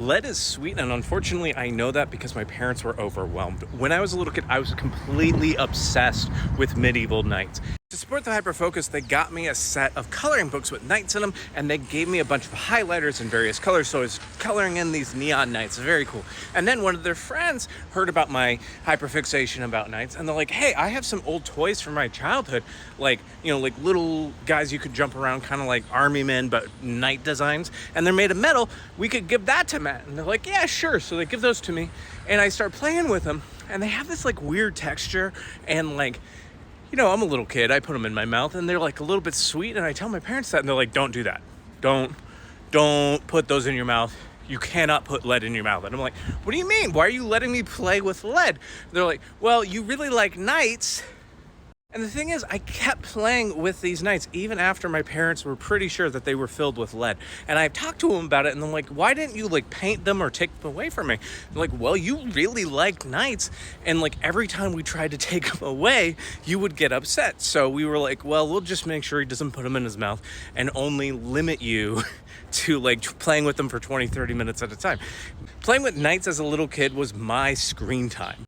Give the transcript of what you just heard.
Lead is sweet, and unfortunately, I know that because my parents were overwhelmed. When I was a little kid, I was completely obsessed with medieval knights. To support the hyperfocus, they got me a set of coloring books with knights in them, and they gave me a bunch of highlighters in various colors, so I was coloring in these neon knights. Very cool. And then one of their friends heard about my hyperfixation about knights, and they're like, hey, I have some old toys from my childhood, like little guys you could jump around, kind of like army men, but knight designs, and they're made of metal. We could give that to Matt. And they're like, yeah, sure. So they give those to me, and I start playing with them, and they have this like weird texture, and I'm a little kid. I put them in my mouth, and they're like a little bit sweet. And I tell my parents that, and they're like, don't do that. Don't put those in your mouth. You cannot put lead in your mouth. And I'm like, what do you mean? Why are you letting me play with lead? They're like, well, you really like knights. And the thing is, I kept playing with these knights even after my parents were pretty sure that they were filled with lead. And I've talked to them about it, and I'm like, why didn't you paint them or take them away from me? They're like, well, you really like knights, and every time we tried to take them away, you would get upset. So we were like, well, we'll just make sure he doesn't put them in his mouth and only limit you to playing with them for 20-30 minutes at a time. Playing with knights as a little kid was my screen time.